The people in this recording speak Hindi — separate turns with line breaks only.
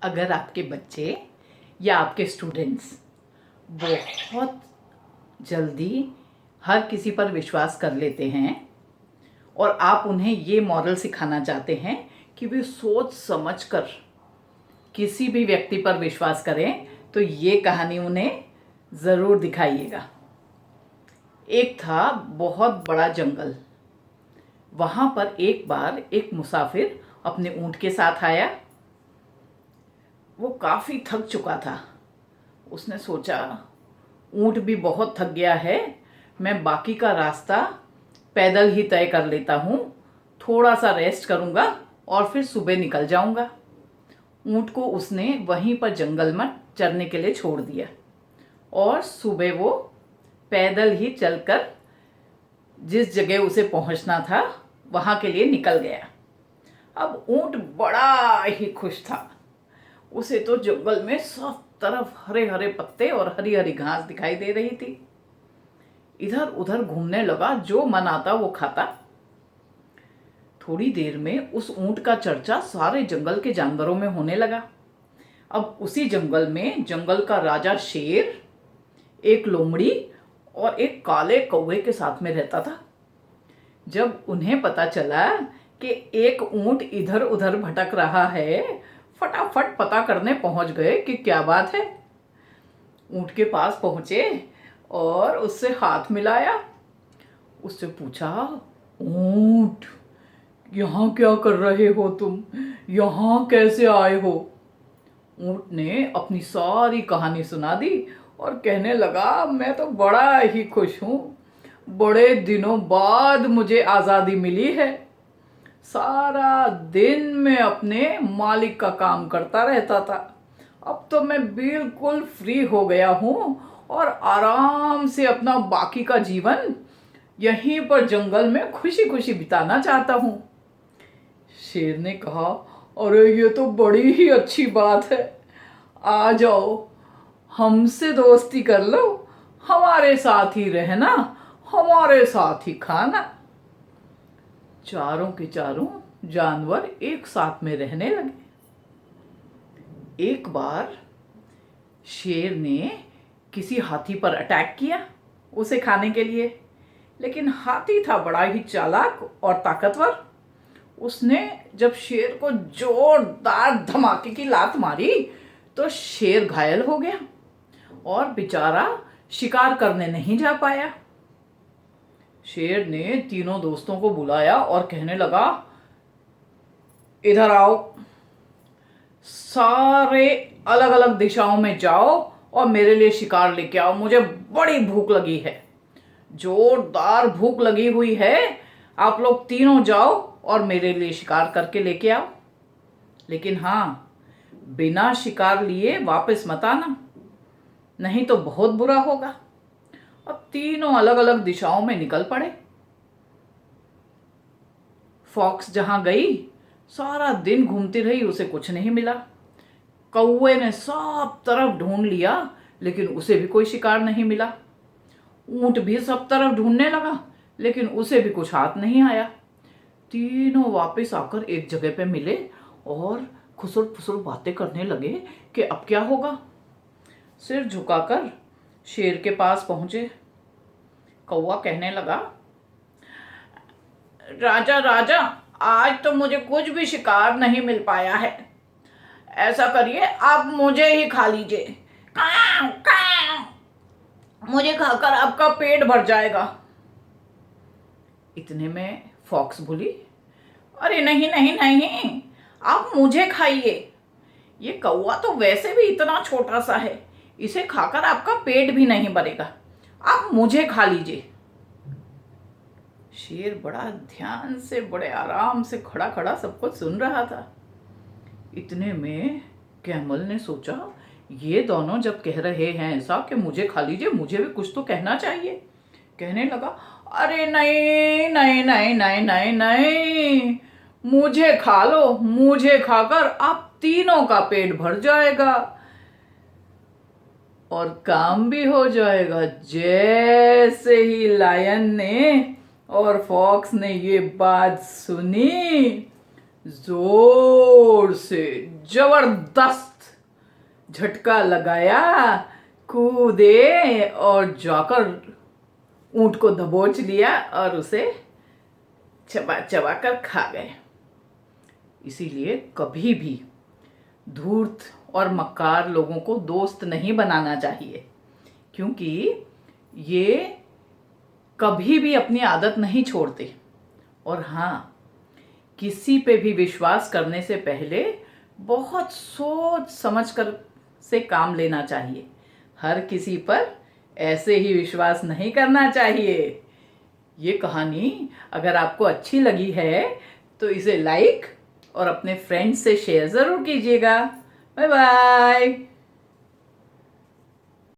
अगर आपके बच्चे या आपके स्टूडेंट्स बहुत जल्दी हर किसी पर विश्वास कर लेते हैं और आप उन्हें ये मॉरल सिखाना चाहते हैं कि वे सोच समझ कर किसी भी व्यक्ति पर विश्वास करें, तो ये कहानी उन्हें ज़रूर दिखाइएगा। एक था बहुत बड़ा जंगल। वहाँ पर एक बार एक मुसाफिर अपने ऊँट के साथ आया। वो काफ़ी थक चुका था। उसने सोचा, ऊँट भी बहुत थक गया है, मैं बाकी का रास्ता पैदल ही तय कर लेता हूँ, थोड़ा सा रेस्ट करूँगा और फिर सुबह निकल जाऊँगा। ऊँट को उसने वहीं पर जंगल में चरने के लिए छोड़ दिया और सुबह वो पैदल ही चलकर जिस जगह उसे पहुँचना था वहाँ के लिए निकल गया। अब ऊँट बड़ा ही खुश था। उसे तो जंगल में सब तरफ हरे हरे पत्ते और हरी हरी घास दिखाई दे रही थी। इधर उधर घूमने लगा, जो मन आता वो खाता। थोड़ी देर में उस ऊँट का चर्चा सारे जंगल के जानवरों में होने लगा। अब उसी जंगल में जंगल का राजा शेर, एक लोमड़ी और एक काले कौवे के साथ में रहता था। जब उन्हें पता चला कि एक ऊँट इधर उधर भटक रहा है, फटाफट पता करने पहुंच गए कि क्या बात है। ऊँट के पास पहुंचे और उससे हाथ मिलाया। उससे पूछा, ऊँट, यहाँ क्या कर रहे हो तुम? यहाँ कैसे आए हो? ऊँट ने अपनी सारी कहानी सुना दी और कहने लगा, मैं तो बड़ा ही खुश हूँ। बड़े दिनों बाद मुझे आज़ादी मिली है। सारा दिन मैं अपने मालिक का काम करता रहता था। अब तो मैं बिल्कुल फ्री हो गया हूँ और आराम से अपना बाकी का जीवन यहीं पर जंगल में खुशी खुशी बिताना चाहता हूँ। शेर ने कहा, अरे ये तो बड़ी ही अच्छी बात है। आ जाओ, हमसे दोस्ती कर लो, हमारे साथ ही रहना, हमारे साथ ही खाना। चारों के चारों जानवर एक साथ में रहने लगे। एक बार शेर ने किसी हाथी पर अटैक किया उसे खाने के लिए, लेकिन हाथी था बड़ा ही चालाक और ताकतवर। उसने जब शेर को जोरदार धमाके की लात मारी तो शेर घायल हो गया और बेचारा शिकार करने नहीं जा पाया। शेर ने तीनों दोस्तों को बुलाया और कहने लगा, इधर आओ, सारे अलग अलग दिशाओं में जाओ और मेरे लिए शिकार लेके आओ। मुझे बड़ी भूख लगी है, जोरदार भूख लगी हुई है। आप लोग तीनों जाओ और मेरे लिए शिकार करके लेके आओ, लेकिन हाँ, बिना शिकार लिए वापस मत आना, नहीं तो बहुत बुरा होगा। अब तीनों अलग अलग दिशाओं में निकल पड़े। फॉक्स जहां गई, सारा दिन घूमती रही, उसे कुछ नहीं मिला। कौवे ने सब तरफ ढूंढ लिया, लेकिन उसे भी कोई शिकार नहीं मिला। ऊंट भी सब तरफ ढूंढने लगा, लेकिन उसे भी कुछ हाथ नहीं आया। तीनों वापस आकर एक जगह पे मिले और खुसुर फुसुर बातें करने लगे कि अब क्या होगा। सिर झुकाकर शेर के पास पहुंचे। कौवा कहने लगा, राजा राजा, आज तो मुझे कुछ भी शिकार नहीं मिल पाया है। ऐसा करिए, आप मुझे ही खा लीजिए। काऊ काऊ, मुझे खाकर आपका पेट भर जाएगा। इतने में फॉक्स बोली, अरे नहीं नहीं नहीं, आप मुझे खाइए। ये कौवा तो वैसे भी इतना छोटा सा है, इसे खाकर आपका पेट भी नहीं भरेगा, आप मुझे खा लीजिए। शेर बड़ा ध्यान से, बड़े आराम से खड़ा खड़ा सब कुछ सुन रहा था। इतने में कैमल ने सोचा, ये दोनों जब कह रहे हैं ऐसा कि मुझे खा लीजिए, मुझे भी कुछ तो कहना चाहिए। कहने लगा, अरे नहीं नहीं नहीं नहीं नहीं नहीं, मुझे खा लो, मुझे खाकर आप तीनों का पेट भर जाएगा और काम भी हो जाएगा। जैसे ही लायन ने और फॉक्स ने ये बात सुनी, जोर से जबरदस्त झटका लगाया, कूदे और जाकर ऊंट को दबोच लिया और उसे चबा चबा कर खा गए। इसीलिए कभी भी धूर्त और मक्कार लोगों को दोस्त नहीं बनाना चाहिए, क्योंकि ये कभी भी अपनी आदत नहीं छोड़ते। और हाँ, किसी पे भी विश्वास करने से पहले बहुत सोच समझ कर से काम लेना चाहिए। हर किसी पर ऐसे ही विश्वास नहीं करना चाहिए। ये कहानी अगर आपको अच्छी लगी है तो इसे लाइक और अपने फ्रेंड्स से शेयर ज़रूर कीजिएगा। Bye bye.